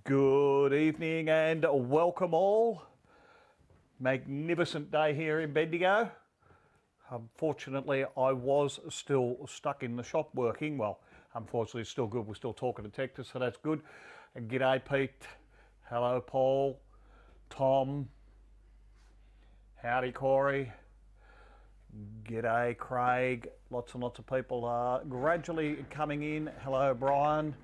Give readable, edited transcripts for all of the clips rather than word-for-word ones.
Good evening and welcome all. Magnificent day here in Bendigo. Unfortunately, I was still stuck in the shop working. Well, unfortunately, it's still good. We're still talking detectors, so that's good. And g'day, Pete. Hello, Paul. Tom. Howdy, Corey. G'day, Craig. Lots and lots of people are gradually coming in. Hello, Brian.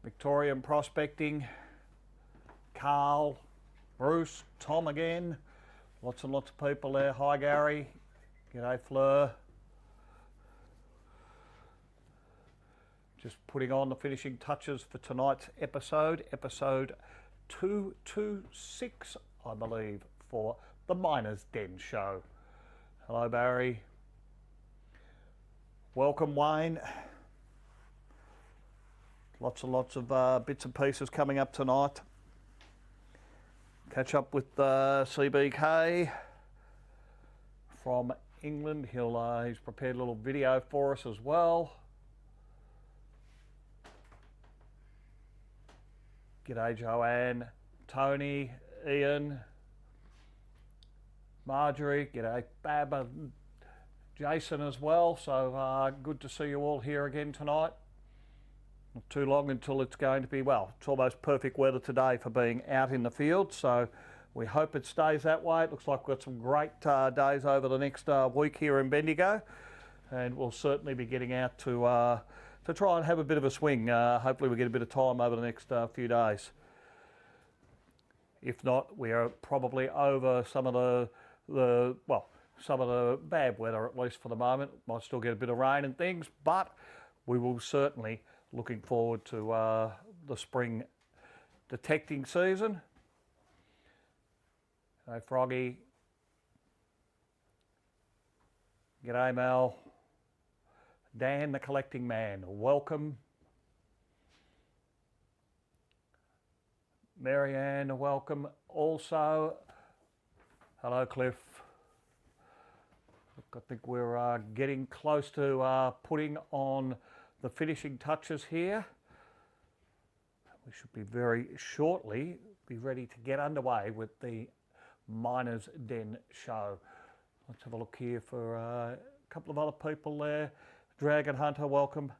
Victorian Prospecting, Carl, Bruce, Tom again, lots and lots of people there. Hi Gary, g'day Fleur. Just putting on the finishing touches for tonight's episode 226 I believe, for the Miners' Den show. Hello Barry. Welcome Wayne. Lots and lots of bits and pieces coming up tonight. Catch up with CBK from England. He's prepared a little video for us as well. G'day Joanne, Tony, Ian, Marjorie, g'day Bab and Jason as well. So good to see you all here again tonight. Not too long until it's going to be, well, it's almost perfect weather today for being out in the field, so we hope it stays that way. It looks like we've got some great days over the next week here in Bendigo, and we'll certainly be getting out to try and have a bit of a swing. Hopefully we get a bit of time over the next few days. If not, we are probably over some of the bad weather, at least for the moment. Might still get a bit of rain and things, but we will certainly looking forward to the spring detecting season. Hey Froggy. G'day Mel. Dan the collecting man, welcome. Marianne, welcome also. Hello Cliff. Look, I think we're getting close to putting on the finishing touches here. We should be very shortly be ready to get underway with the Miners' Den show. Let's have a look here for a couple of other people there. Dragon Hunter, welcome.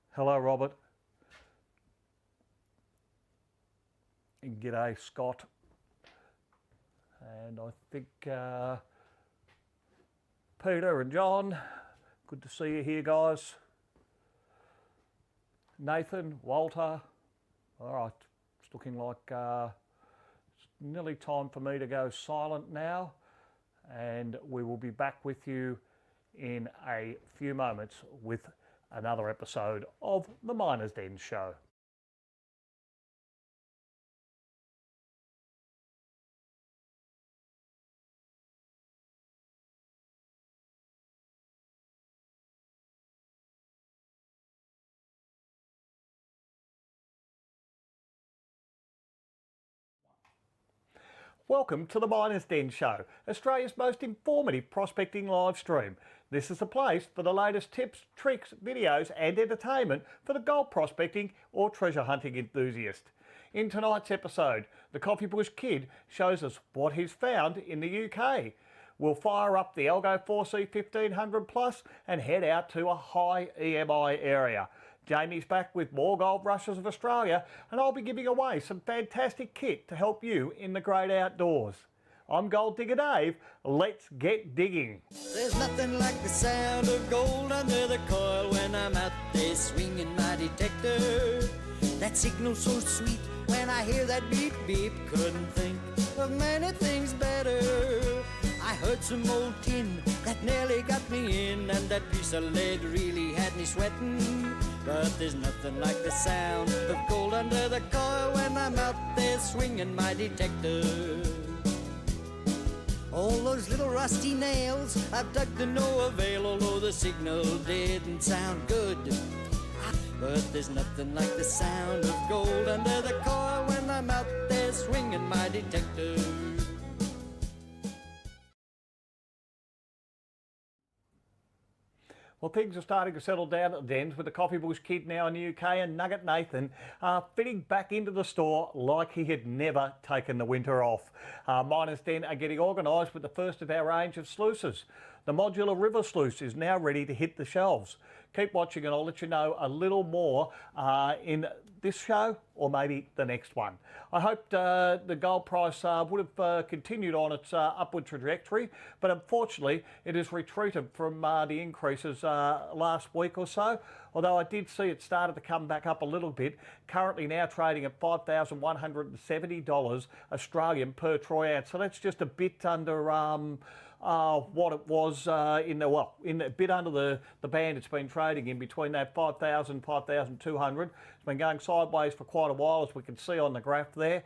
Hello Robert. And g'day Scott. And I think Peter and John, good to see you here guys. Nathan, Walter, all right, it's looking like it's nearly time for me to go silent now, and we will be back with you in a few moments with another episode of the Miners' Den show. Welcome to the Miners' Den show, Australia's most informative prospecting live stream. This is the place for the latest tips, tricks, videos and entertainment for the gold prospecting or treasure hunting enthusiast. In tonight's episode, the Coffee Bush Kid shows us what he's found in the UK. We'll fire up the Algo 4C 1500 Plus and head out to a high EMI area. Jamie's back with more gold rushes of Australia, and I'll be giving away some fantastic kit to help you in the great outdoors. I'm Gold Digger Dave. Let's get digging. There's nothing like the sound of gold under the coil when I'm out there swinging my detector. That signal so sweet when I hear that beep beep. Couldn't think of many things better. I heard some old tin that nearly got me in, and that piece of lead really had me sweating. But there's nothing like the sound of gold under the coil when I'm out there swinging my detector. All those little rusty nails I've dug to no avail, although the signal didn't sound good. But there's nothing like the sound of gold under the coil when I'm out there swinging my detector. Well, things are starting to settle down at the dens with the Coffee Bush Kid now in the UK and Nugget Nathan fitting back into the store like he had never taken the winter off. Miners Den are getting organised with the first of our range of sluices. The modular river sluice is now ready to hit the shelves. Keep watching and I'll let you know a little more in this show or maybe the next one. I hoped the gold price would have continued on its upward trajectory, but unfortunately it has retreated from the increases last week or so, although I did see it started to come back up a little bit, currently now trading at $5,170 Australian per troy ounce, so that's just a bit under what it was in a bit under the band it's been trading in, between that 5,000, 5,200. It's been going sideways for quite a while, as we can see on the graph there.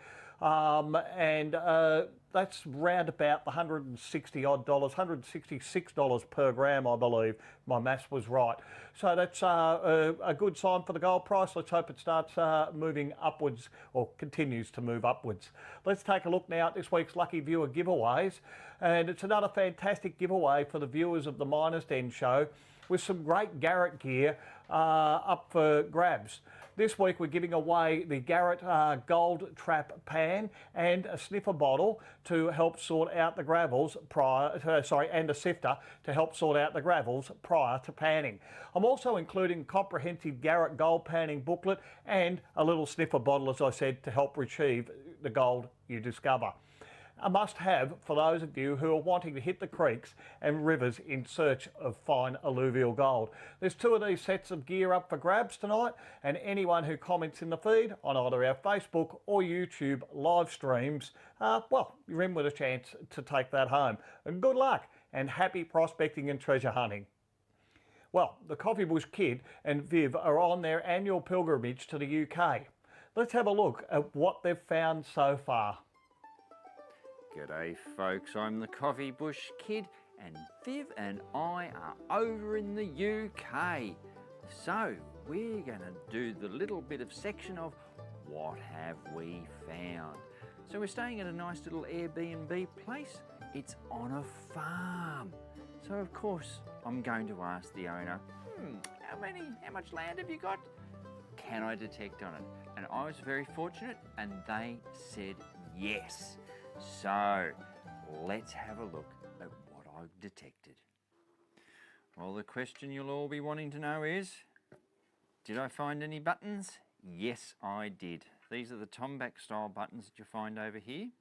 That's round about the $160 odd, $166 per gram, I believe. My maths was right. So that's a good sign for the gold price. Let's hope it starts moving upwards, or continues to move upwards. Let's take a look now at this week's Lucky Viewer giveaways. And it's another fantastic giveaway for the viewers of the Miners Den show, with some great Garrett gear up for grabs. This week we're giving away the Garrett Gold Trap Pan and a sniffer bottle to help sort out the gravels and a sifter to help sort out the gravels prior to panning. I'm also including a comprehensive Garrett Gold Panning booklet and a little sniffer bottle, as I said, to help retrieve the gold you discover. A must-have for those of you who are wanting to hit the creeks and rivers in search of fine alluvial gold. There's 2 of these sets of gear up for grabs tonight, and anyone who comments in the feed on either our Facebook or YouTube live streams, well, you're in with a chance to take that home. And good luck and happy prospecting and treasure hunting. Well, the Coffee Bush Kid and Viv are on their annual pilgrimage to the UK. Let's have a look at what they've found so far. G'day folks, I'm the Coffee Bush Kid and Viv and I are over in the UK. So we're going to do the little bit of section of what have we found. So we're staying at a nice little Airbnb place. It's on a farm. So of course I'm going to ask the owner, how much land have you got? Can I detect on it? And I was very fortunate and they said yes. So let's have a look at what I've detected. Well, the question you'll all be wanting to know is, did I find any buttons? Yes, I did. These are the Tomback style buttons that you find over here.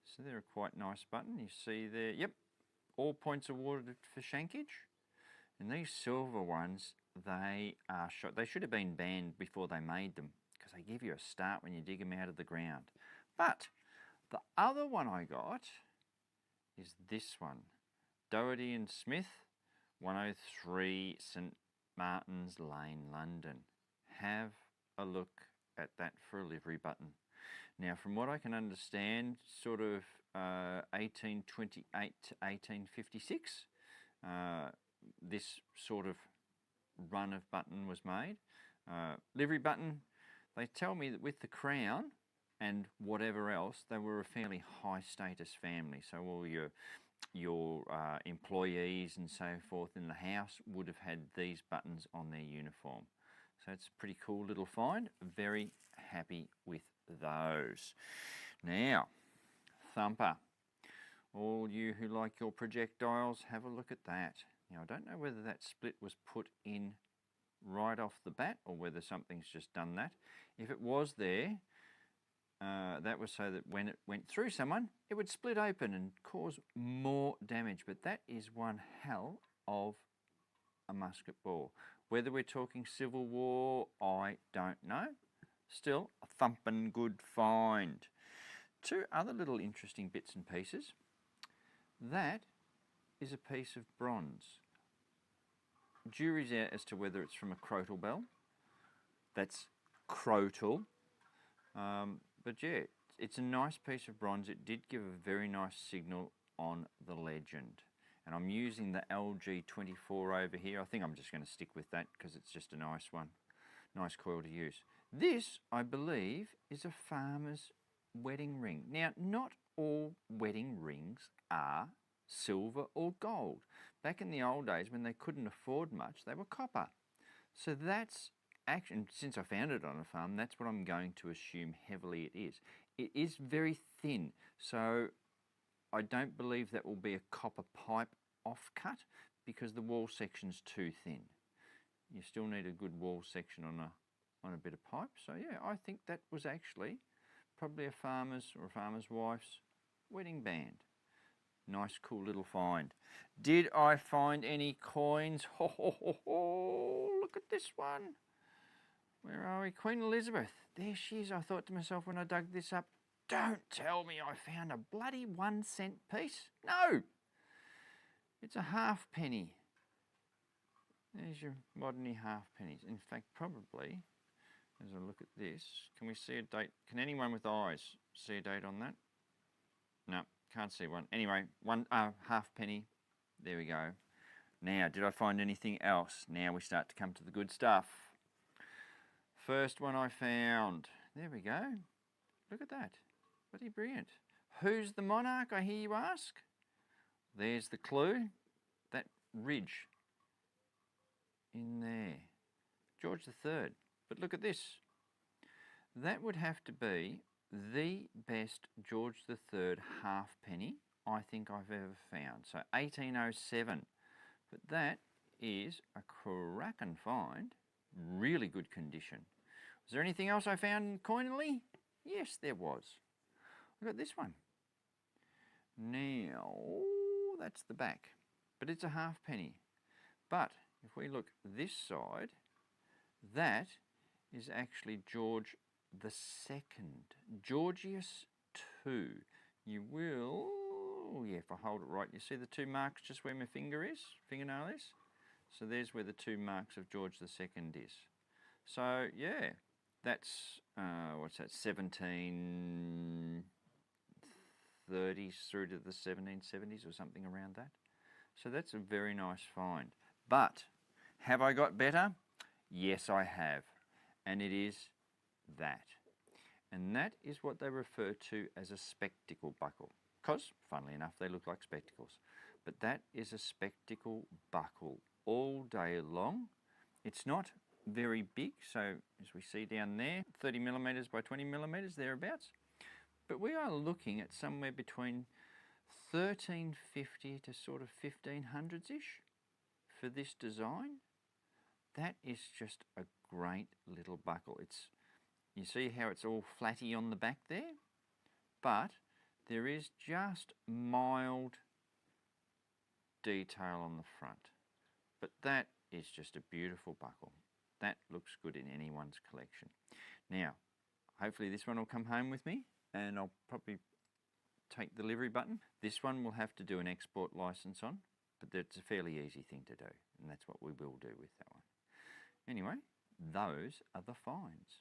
So they're a quite nice button. You see there, yep, all points awarded for shankage. And these silver ones, they are shot. They should have been banned before they made them, because they give you a start when you dig them out of the ground. But the other one I got is this one, Doherty and Smith, 103 St Martin's Lane, London. Have a look at that for a livery button. Now, from what I can understand, sort of 1828 to 1856, this sort of run of button was made. Livery button, they tell me that with the crown and whatever else, they were a fairly high status family. So all your employees and so forth in the house would have had these buttons on their uniform. So it's a pretty cool little find. Very happy with those. Now, Thumper, all you who like your projectiles, have a look at that. Now, I don't know whether that split was put in right off the bat or whether something's just done that. If it was there, that was so that when it went through someone, it would split open and cause more damage. But that is one hell of a musket ball. Whether we're talking Civil War, I don't know. Still, a thumping good find. 2 other little interesting bits and pieces. That is a piece of bronze. Jury's out as to whether it's from a crotal bell. That's crotal. But yeah, it's a nice piece of bronze. It did give a very nice signal on the legend. And I'm using the LG24 over here. I think I'm just going to stick with that because it's just a nice one. Nice coil to use. This, I believe, is a farmer's wedding ring. Now, not all wedding rings are silver or gold. Back in the old days when they couldn't afford much, they were copper. So that's actually, since I found it on a farm, that's what I'm going to assume heavily it is. It is very thin, so I don't believe that will be a copper pipe offcut because the wall section's too thin. You still need a good wall section on a bit of pipe. So yeah, I think that was actually probably a farmer's or a farmer's wife's wedding band. Nice, cool little find. Did I find any coins? Ho, ho, ho, ho. Look at this one. Where are we? Queen Elizabeth. There she is. I thought to myself when I dug this up, don't tell me I found a bloody 1 cent piece. No! It's a halfpenny. There's your modern half pennies. In fact, probably, as I look at this, can we see a date? Can anyone with eyes see a date on that? No, can't see one. Anyway, one halfpenny. There we go. Now, did I find anything else? Now we start to come to the good stuff. First one I found. There we go. Look at that. Bloody brilliant. Who's the monarch, I hear you ask? There's the clue. That ridge in there. George III. But look at this. That would have to be the best George III halfpenny I think I've ever found. So 1807. But that is a cracking find. Really good condition. Was there anything else I found coinily? Yes, there was. I got this one. Now, that's the back. But it's a halfpenny. But if we look this side, that is actually George II. Georgius II. You will, yeah, if I hold it right, you see the two marks just where my fingernail is? So there's where the two marks of George II is. So yeah, that's, what's that, 1730s through to the 1770s or something around that. So that's a very nice find. But have I got better? Yes, I have. And it is that. And that is what they refer to as a spectacle buckle. Because, funnily enough, they look like spectacles. But that is a spectacle buckle all day long. It's not very big, so as we see down there, 30 millimeters by 20 millimeters, thereabouts. But we are looking at somewhere between 1350 to sort of 1500s-ish for this design. That is just a great little buckle. You see how it's all flatty on the back there? But there is just mild detail on the front. But that is just a beautiful buckle. That looks good in anyone's collection. Now, hopefully this one will come home with me and I'll probably take the delivery button. This one will have to do an export license on, but it's a fairly easy thing to do, and that's what we will do with that one. Anyway, those are the finds.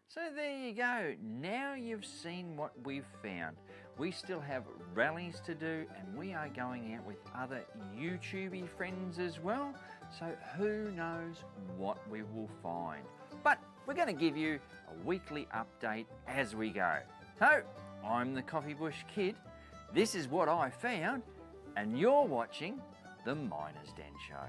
So there you go. Now you've seen what we've found. We still have rallies to do, and we are going out with other YouTubey friends as well. So who knows what we will find. But we're going to give you a weekly update as we go. So, I'm the Coffee Bush Kid. This is what I found, and you're watching The Miner's Den Show.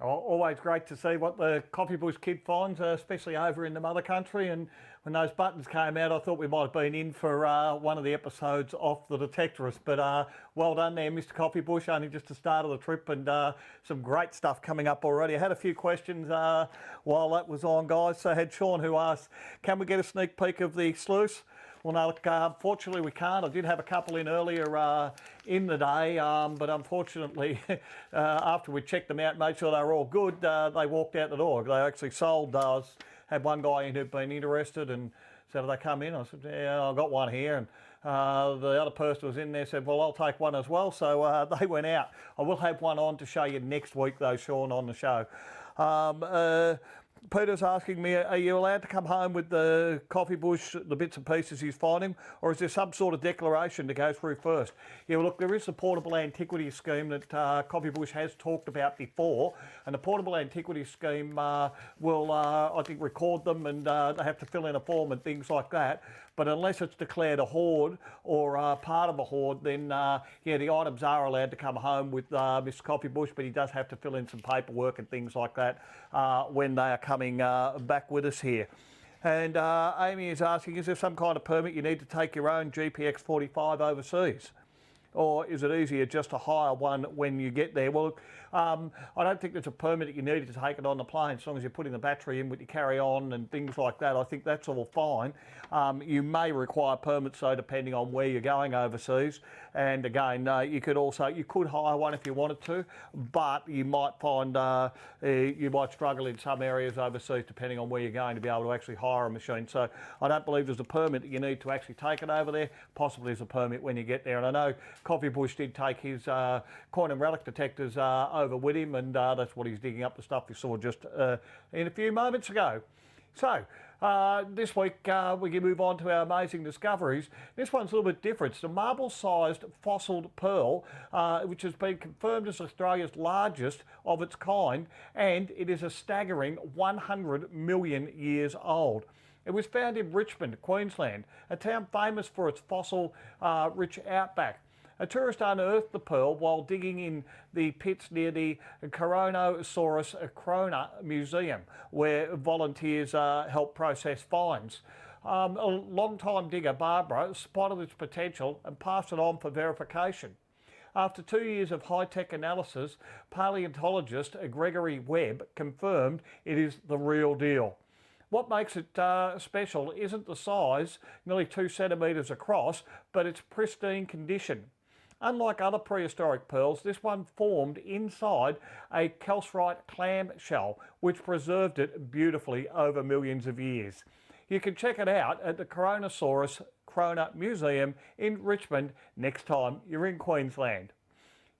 Always great to see what the Coffee Bush Kid finds, especially over in the mother country. And when those buttons came out, I thought we might have been in for one of the episodes off the Detectorist. But well done there, Mr. Coffee Bush. Only just the start of the trip, and some great stuff coming up already. I had a few questions while that was on, guys. So I had Sean who asked, can we get a sneak peek of the sluice? Well, no, look, unfortunately we can't. I did have a couple in earlier in the day, but unfortunately, after we checked them out, made sure they were all good, they walked out the door. They actually sold. Had one guy in who'd been interested and said, "Do they come in?" I said, "Yeah, I've got one here." And the other person was in there, said, "Well, I'll take one as well." So they went out. I will have one on to show you next week, though, Sean, on the show. Peter's asking me, are you allowed to come home with the coffee bush, the bits and pieces he's finding, or is there some sort of declaration to go through first? Yeah, well, look, there is the portable antiquity scheme that Coffee Bush has talked about before, and the portable antiquity scheme will, I think, record them, and they have to fill in a form and things like that. But unless it's declared a hoard or part of a hoard, then yeah, the items are allowed to come home with Mr. Coffee Bush, but he does have to fill in some paperwork and things like that when they are coming back with us here. And Amy is asking, is there some kind of permit you need to take your own GPX 45 overseas? Or is it easier just to hire one when you get there? Well, I don't think there's a permit that you need to take it on the plane, as long as you're putting the battery in with your carry-on and things like that. I think that's all fine. You may require permits though, depending on where you're going overseas. And again, you could hire one if you wanted to, but you might find you might struggle in some areas overseas, depending on where you're going, to be able to actually hire a machine. So I don't believe there's a permit that you need to actually take it over there. Possibly there's a permit when you get there. And I know Coffee Bush did take his coin and relic detectors over with him, and that's what he's digging up, the stuff you saw just in a few moments ago. So this week we can move on to our amazing discoveries. This one's a little bit different. It's a marble-sized fossiled pearl, which has been confirmed as Australia's largest of its kind, and it is a staggering 100 million years old. It was found in Richmond, Queensland, a town famous for its fossil-rich outback. A tourist unearthed the pearl while digging in the pits near the Coronosaurus Crona Museum, where volunteers help process finds. A long-time digger, Barbara, spotted its potential and passed it on for verification. After 2 years of high-tech analysis, paleontologist Gregory Webb confirmed it is the real deal. What makes it special isn't the size, nearly 2 centimetres across, but its pristine condition. Unlike other prehistoric pearls, this one formed inside a calcite clam shell, which preserved it beautifully over millions of years. You can check it out at the Coronosaurus Crona Museum in Richmond next time you're in Queensland.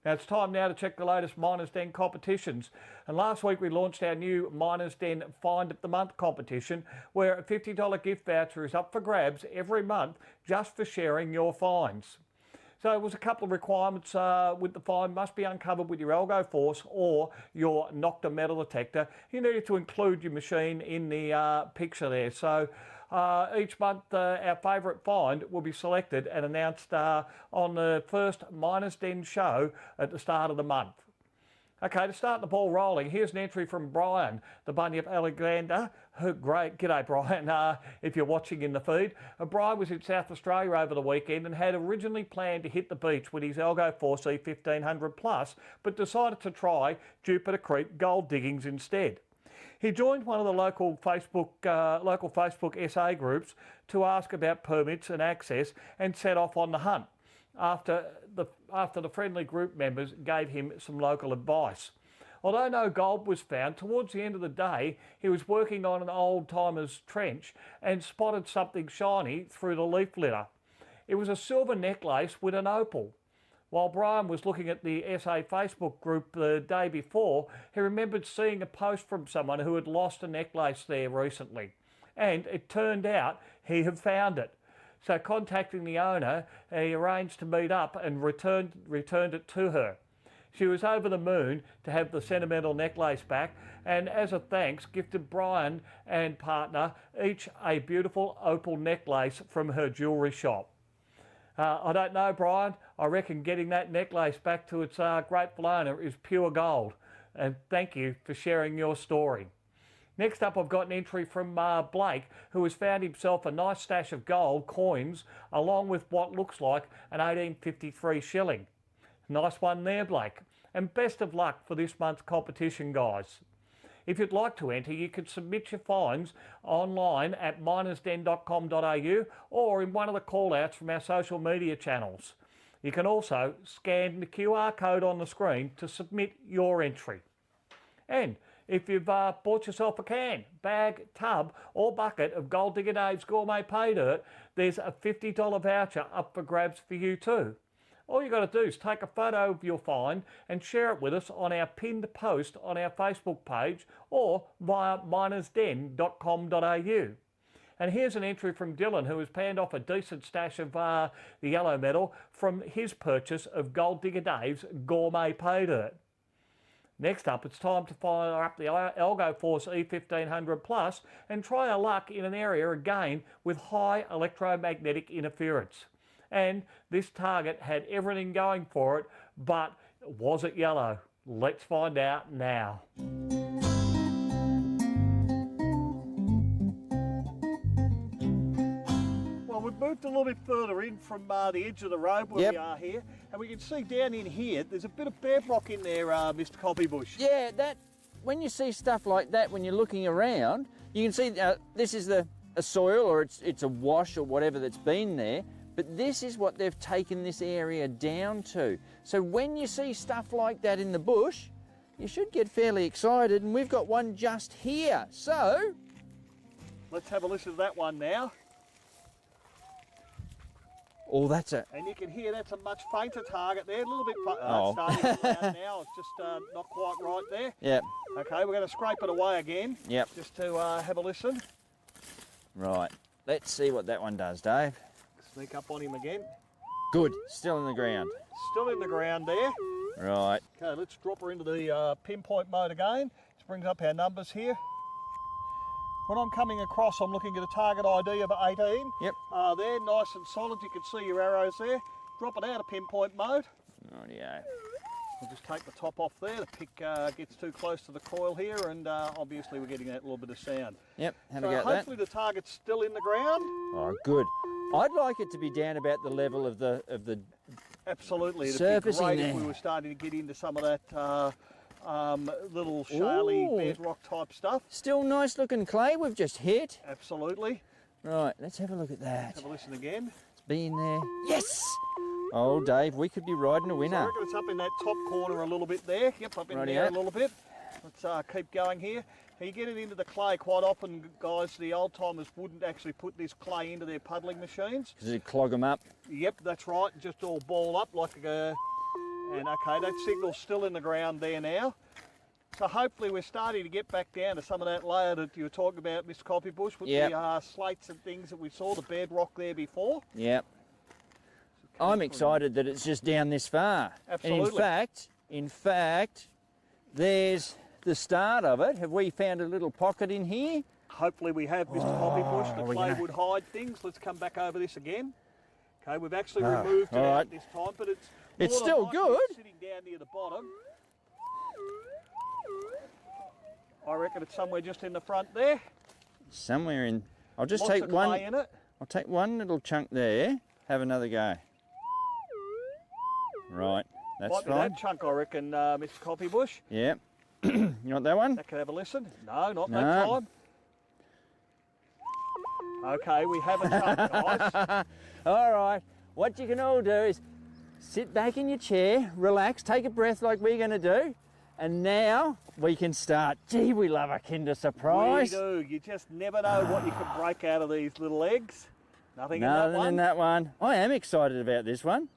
Now it's time now to check the latest Miners Den competitions. And last week we launched our new Miners Den Find of the Month competition, where a $50 gift voucher is up for grabs every month just for sharing your finds. So it was a couple of requirements with the find. Must be uncovered with your Algo Force or your Nocta metal detector. You needed to include your machine in the picture there. So each month our favourite find will be selected and announced on the first Miners Den show at the start of the month. Okay, to start the ball rolling, here's an entry from Brian, the Bunyip Alexander. Great, g'day Brian, if you're watching in the feed. Brian was in South Australia over the weekend and had originally planned to hit the beach with his Algo 4C 1500 Plus, but decided to try Jupiter Creek gold diggings instead. He joined one of the local Facebook SA groups to ask about permits and access and set off on the hunt after the friendly group members gave him some local advice. Although no gold was found, towards the end of the day, he was working on an old-timer's trench and spotted something shiny through the leaf litter. It was a silver necklace with an opal. While Brian was looking at the SA Facebook group the day before, he remembered seeing a post from someone who had lost a necklace there recently. And it turned out he had found it. So contacting the owner, he arranged to meet up and returned it to her. She was over the moon to have the sentimental necklace back, and as a thanks gifted Brian and partner each a beautiful opal necklace from her jewellery shop. I don't know, Brian, I reckon getting that necklace back to its grateful owner is pure gold, and thank you for sharing your story. Next up, I've got an entry from Blake, who has found himself a nice stash of gold coins, along with what looks like an 1853 shilling. Nice one there, Blake. And best of luck for this month's competition, guys. If you'd like to enter, you can submit your finds online at minersden.com.au or in one of the call-outs from our social media channels. You can also scan the QR code on the screen to submit your entry. And if you've bought yourself a can, bag, tub or bucket of Gold Digger Dave's Gourmet Pay Dirt, there's a $50 voucher up for grabs for you too. All you got to do is take a photo of your find and share it with us on our pinned post on our Facebook page or via minersden.com.au. And here's an entry from Dylan, who has panned off a decent stash of the yellow metal from his purchase of Gold Digger Dave's Gourmet Pay Dirt. Next up, it's time to fire up the Algo Force E1500 Plus and try our luck in an area again with high electromagnetic interference. And this target had everything going for it, but was it yellow? Let's find out now. We've moved a little bit further in from the edge of the road where we are here, and we can see down in here there's a bit of bedrock in there, Mr. Copybush. Yeah, that when you see stuff like that, when you're looking around, you can see this is a soil, or it's a wash or whatever that's been there, but this is what they've taken this area down to. So when you see stuff like that in the bush, you should get fairly excited, and we've got one just here. So let's have a listen to that one now. Oh, that's it. And you can hear that's a much fainter target there, a little bit starting to come out now. It's just not quite right there. Yep. Okay, we're going to scrape it away again. Yep. Just to have a listen. Right. Let's see what that one does, Dave. Sneak up on him again. Good. Still in the ground. Still in the ground there. Right. Okay, let's drop her into the pinpoint mode again. This brings up our numbers here. When I'm coming across, I'm looking at a target ID of 18. Yep. There, nice and solid. You can see your arrows there. Drop it out of pinpoint mode. Rightio. We'll just take the top off there. The pick gets too close to the coil here, and obviously we're getting that little bit of sound. Yep. Have So a go at that. hopefully the target's still in the ground. Oh, good. I'd like it to be down about the level of the Absolutely. It'd surface be great in if there. we were starting to get into some of that little shaly bedrock type stuff. Still nice looking clay we've just hit. Absolutely. Right, let's have a look at that. Have a listen again. It's been there. Yes! Oh, Dave, we could be riding a So I winner. reckon it's up in that top corner a little bit there. Yep, up in there a little bit. Let's keep going here. You get it into the clay quite often, guys. The old timers wouldn't actually put this clay into their puddling machines. Because it'd clog them up. Yep, that's right. Just all ball up like a... And okay, that signal's still in the ground there now. So hopefully we're starting to get back down to some of that layer that you were talking about, Mr. Copybush, with the slates and things that we saw, the bedrock there before. Yep. I'm excited that it's just down this far. Absolutely. And in fact, there's the start of it. Have we found a little pocket in here? Hopefully we have, Mr. Copybush. The clay would hide things. Let's come back over this again. Okay, we've actually removed it out this time, but it's still good. Sitting down near the bottom. I reckon it's somewhere just in the front there. Somewhere in. I'll just Lots take of one. clay in it. I'll take one little chunk there. Have another go. Right, that's Might be fine. that chunk, I reckon, Mr. Copybush. Yeah. You want that one? That could have a listen. No, not No. that time. Okay, we have a chunk, guys. All right. What you can all do is sit back in your chair, relax, take a breath like we're going to do, and now we can start. Gee, we love a Kinder Surprise. We do. You just never know what you can break out of these little eggs. Nothing Nothing in that one. I am excited about this one.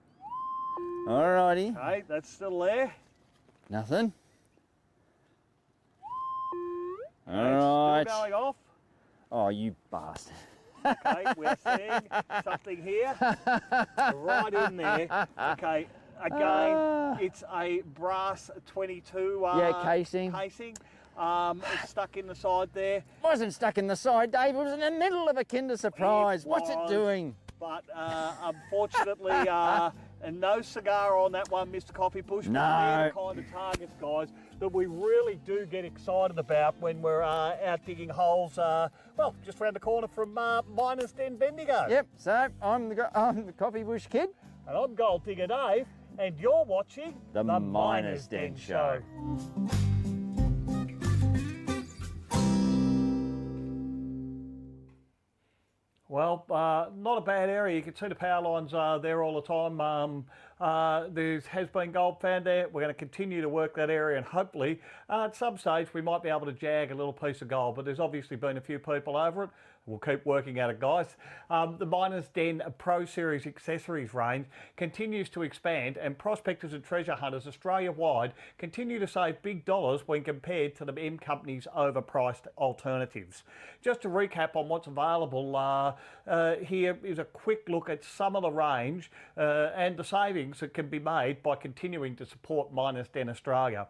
All righty. Okay, that's still there. Nothing. All It's right. still going off. Oh, you bastard. Okay, we're seeing something here. Right in there. Okay, again, it's a brass 22 casing. It's stuck in the side there. Wasn't stuck in the side, Dave. It was in the middle of a Kinder Surprise. What's it doing? But unfortunately, no cigar on that one, Mr. Copybush. No. They're the kind of targets, guys, that we really do get excited about when we're out digging holes, well, just round the corner from Miners Den Bendigo. Yep, so I'm the Copybush Kid. And I'm Gold Digger Dave, and you're watching The Miners Den Show. Well, not a bad area. You can see the power lines there all the time. There has been gold found there. We're going to continue to work that area, and hopefully at some stage we might be able to jag a little piece of gold, but there's obviously been a few people over it. We'll keep working at it, guys. The Miners Den Pro Series accessories range continues to expand, and prospectors and treasure hunters Australia-wide continue to save big dollars when compared to the M Company's overpriced alternatives. Just to recap on what's available, here is a quick look at some of the range and the savings that can be made by continuing to support Miners Den Australia.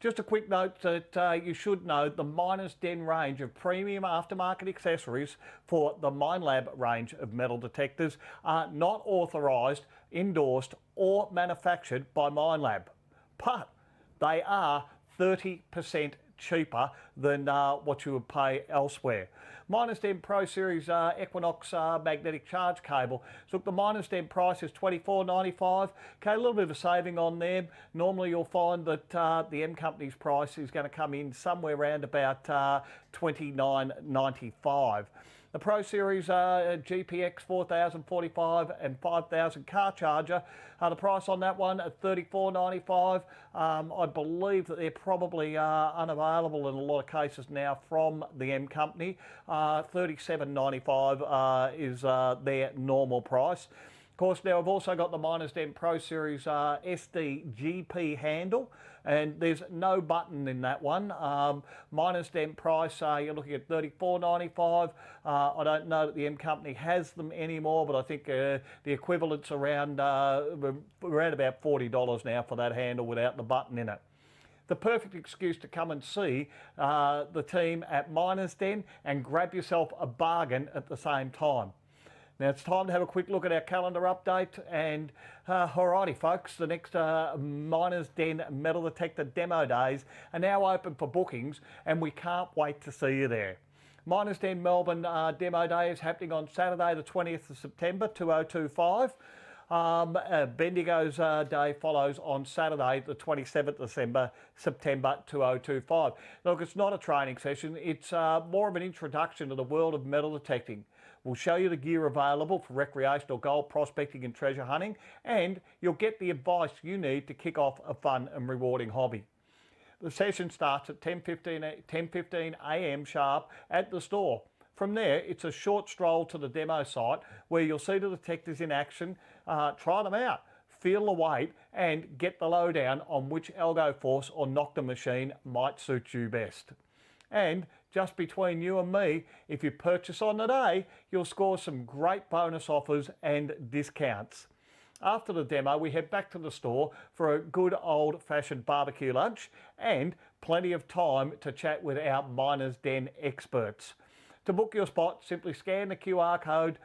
Just a quick note that you should know the Miners Den range of premium aftermarket accessories for the Minelab range of metal detectors are not authorised, endorsed or manufactured by Minelab, but they are 30% cheaper than what you would pay elsewhere. Miners Den Pro Series Equinox magnetic charge cable. So look, the Miners Den price is $24.95. Okay, a little bit of a saving on them. Normally you'll find that the M Company's price is going to come in somewhere around about $29.95. The Pro Series GPX 4045 and 5000 car charger, the price on that one at $34.95. I believe that they're probably unavailable in a lot of cases now from the M Company. $37.95 is their normal price. Of course, now I've also got the Miners Den Pro Series SD GP handle, and there's no button in that one. Miners Den price, you're looking at $34.95. I don't know that the M Company has them anymore, but I think the equivalent's around about $40 now for that handle without the button in it. The perfect excuse to come and see the team at Miners Den and grab yourself a bargain at the same time. Now it's time to have a quick look at our calendar update, and alrighty folks, the next Miners Den metal detector demo days are now open for bookings, and we can't wait to see you there. Miners Den Melbourne demo day is happening on Saturday the 20th of September 2025. Bendigo's day follows on Saturday the 27th of September 2025. Look, it's not a training session, it's more of an introduction to the world of metal detecting. We'll show you the gear available for recreational gold prospecting and treasure hunting, and you'll get the advice you need to kick off a fun and rewarding hobby. The session starts at 10:15 a.m. sharp at the store. From there, it's a short stroll to the demo site where you'll see the detectors in action, try them out, feel the weight, and get the lowdown on which algo force or Nocta machine might suit you best. And just between you and me, if you purchase on the day, you'll score some great bonus offers and discounts. After the demo, we head back to the store for a good old-fashioned barbecue lunch and plenty of time to chat with our Miners Den experts. To book your spot, simply scan the QR code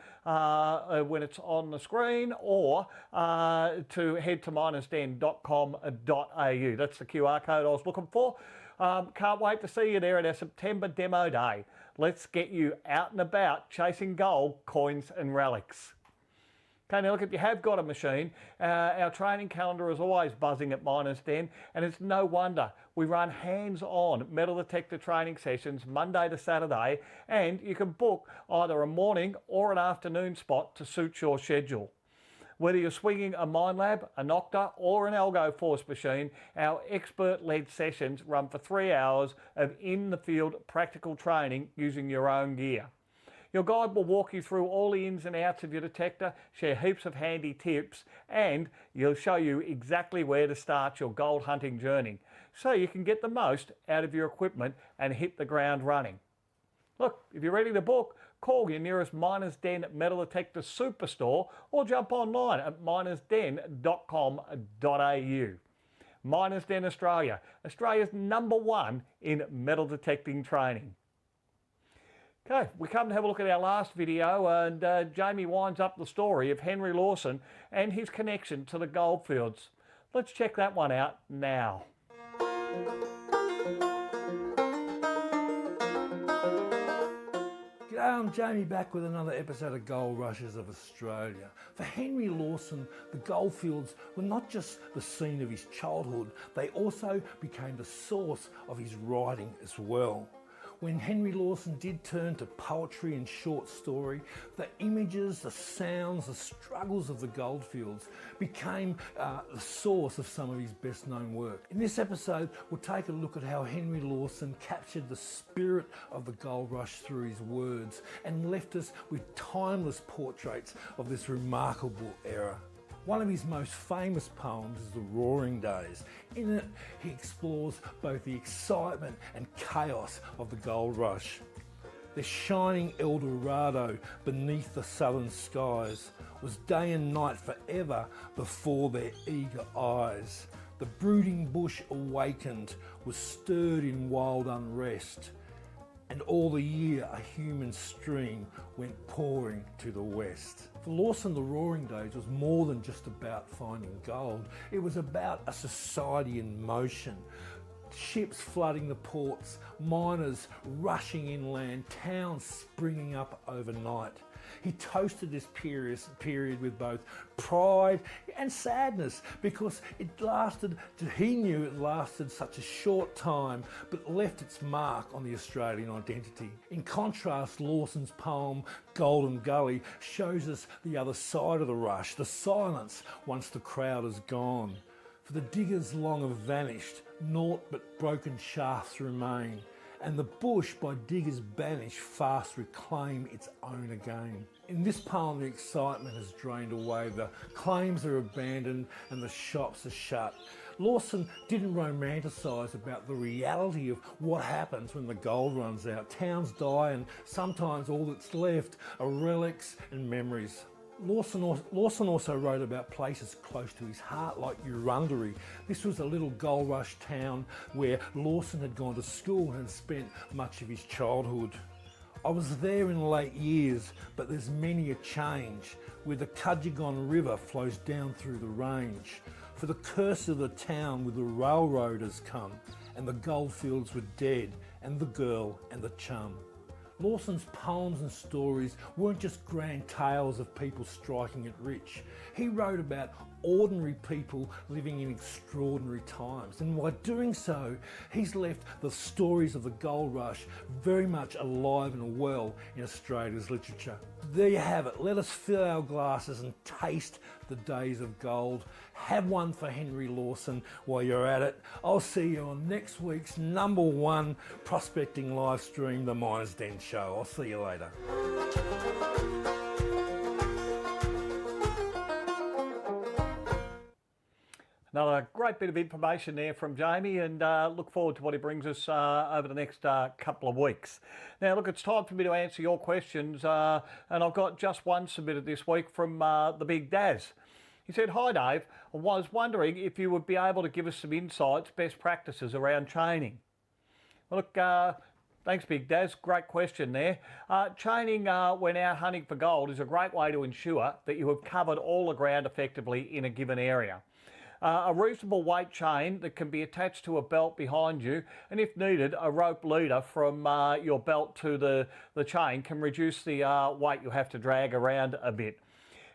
when it's on the screen, or to head to minersden.com.au. That's the QR code I was looking for. Can't wait to see you there at our September demo day. Let's get you out and about chasing gold, coins and relics. Okay, now look, if you have got a machine, our training calendar is always buzzing at Miners Den, and it's no wonder. We run hands-on metal detector training sessions Monday to Saturday, and you can book either a morning or an afternoon spot to suit your schedule. Whether you're swinging a Minelab, a Nocta or an Algo Force machine, our expert-led sessions run for 3 hours of in-the-field practical training using your own gear. Your guide will walk you through all the ins and outs of your detector, share heaps of handy tips, and he'll show you exactly where to start your gold hunting journey, so you can get the most out of your equipment and hit the ground running. Look, if you're ready to book, call your nearest Miners Den Metal Detector Superstore or jump online at minersden.com.au. Miners Den Australia, Australia's #1 in metal detecting training. Okay, we come to have a look at our last video, and Jamie winds up the story of Henry Lawson and his connection to the goldfields. Let's check that one out now. G'day, I'm Jamie back with another episode of Gold Rushes of Australia. For Henry Lawson, the goldfields were not just the scene of his childhood, they also became the source of his writing as well. When Henry Lawson did turn to poetry and short story, the images, the sounds, the struggles of the goldfields became the source of some of his best known work. In this episode, we'll take a look at how Henry Lawson captured the spirit of the gold rush through his words and left us with timeless portraits of this remarkable era. One of his most famous poems is The Roaring Days. In it, he explores both the excitement and chaos of the gold rush. The shining El Dorado beneath the southern skies was day and night forever before their eager eyes. The brooding bush awakened, was stirred in wild unrest, and all the year a human stream went pouring to the west. For Lawson, The Roaring Days was more than just about finding gold. It was about a society in motion. Ships flooding the ports, miners rushing inland, towns springing up overnight. He toasted this period with both pride and sadness because he knew it lasted such a short time but left its mark on the Australian identity. In contrast, Lawson's poem Golden Gully shows us the other side of the rush, the silence once the crowd is gone. For the diggers long have vanished, naught but broken shafts remain, and the bush by diggers banished fast reclaim its own again. In this poem, the excitement has drained away, the claims are abandoned and the shops are shut. Lawson didn't romanticise about the reality of what happens when the gold runs out. Towns die and sometimes all that's left are relics and memories. Lawson also wrote about places close to his heart like Urundari. This was a little gold rush town where Lawson had gone to school and spent much of his childhood. I was there in late years, but there's many a change, where the Cudgegon River flows down through the range. For the curse of the town with the railroad has come, and the goldfields were dead, and the girl and the chum. Lawson's poems and stories weren't just grand tales of people striking it rich. He wrote about ordinary people living in extraordinary times, and by doing so, he's left the stories of the gold rush very much alive and well in Australia's literature. There you have it. Let us fill our glasses and taste the days of gold. Have one for Henry Lawson while you're at it. I'll see you on next week's #1 prospecting live stream, The Miner's Den Show. I'll see you later. Another great bit of information there from Jamie, and look forward to what he brings us over the next couple of weeks. Now, look, it's time for me to answer your questions, and I've got just one submitted this week from the Big Daz. He said, "Hi Dave, I was wondering if you would be able to give us some insights, best practices around chaining." Well, look, thanks Big Daz, great question there. Chaining when out hunting for gold is a great way to ensure that you have covered all the ground effectively in a given area. A reasonable weight chain that can be attached to a belt behind you, and if needed, a rope leader from your belt to the chain can reduce the weight you have to drag around a bit.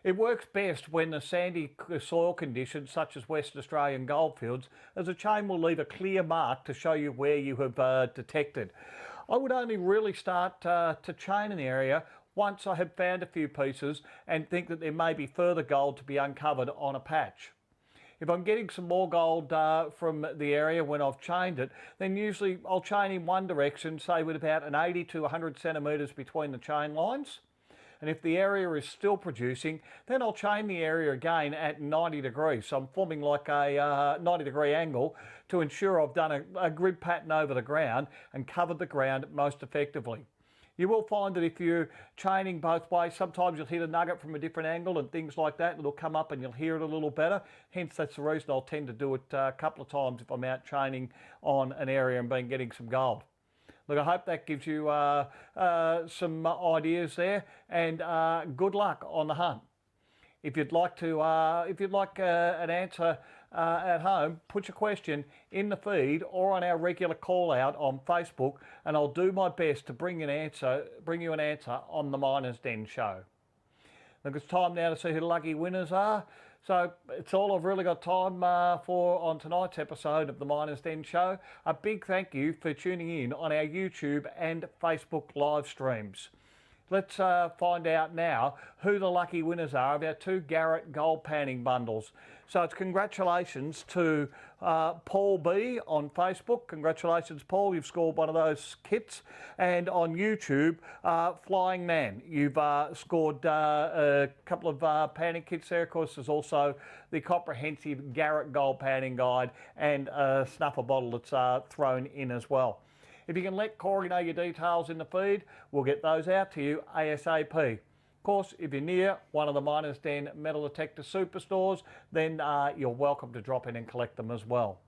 It works best when the sandy soil conditions, such as Western Australian goldfields, as a chain will leave a clear mark to show you where you have detected. I would only really start to chain an area once I have found a few pieces and think that there may be further gold to be uncovered on a patch. If I'm getting some more gold from the area when I've chained it, then usually I'll chain in one direction, say with about an 80 to 100 centimetres between the chain lines. And if the area is still producing, then I'll chain the area again at 90 degrees. So I'm forming like a 90-degree angle to ensure I've done a grid pattern over the ground and covered the ground most effectively. You will find that if you're chaining both ways, sometimes you'll hit a nugget from a different angle and things like that. It'll come up and you'll hear it a little better. Hence, that's the reason I'll tend to do it a couple of times if I'm out chaining on an area and getting some gold. Look, I hope that gives you some ideas there, and good luck on the hunt. If you'd like an answer at home, put your question in the feed or on our regular call out on Facebook, and I'll do my best to bring you an answer on the Miner's Den Show. Look, it's time now to see who the lucky winners are. So it's all I've really got time for on tonight's episode of the Miners Den Show. A big thank you for tuning in on our YouTube and Facebook live streams. Let's find out now who the lucky winners are of our 2 Garrett gold panning bundles. So it's congratulations to Paul B on Facebook. Congratulations, Paul, you've scored one of those kits. And on YouTube, Flying Man, you've scored a couple of panning kits there. Of course, there's also the comprehensive Garrett gold panning guide and a snuffer bottle that's thrown in as well. If you can let Corey know your details in the feed, we'll get those out to you ASAP. Of course, if you're near one of the Miners Den Metal Detector superstores, then you're welcome to drop in and collect them as well.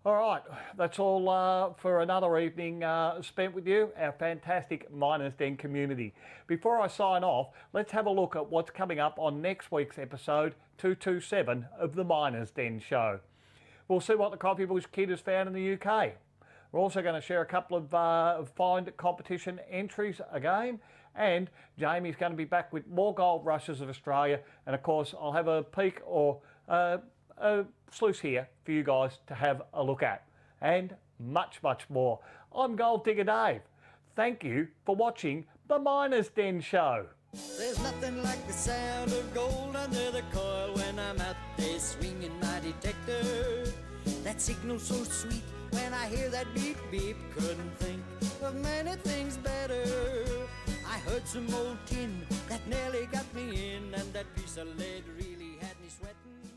All right, that's all for another evening spent with you, our fantastic Miners Den community. Before I sign off, let's have a look at what's coming up on next week's episode 227 of the Miners Den Show. We'll see what the Coffee Bush Kid has found in the UK. We're also going to share a couple of find competition entries again, and Jamie's going to be back with more gold rushes of Australia, and of course I'll have a peek or a sluice here for you guys to have a look at, and much more. I'm Gold Digger Dave. Thank you for watching the Miners Den Show. There's nothing like the sound of gold under the coil when I'm out there swinging my detector. That signal so sweet when I hear that beep beep. Couldn't think of many things better. I heard some old tin that nearly got me in, and that piece of lead really had me sweating.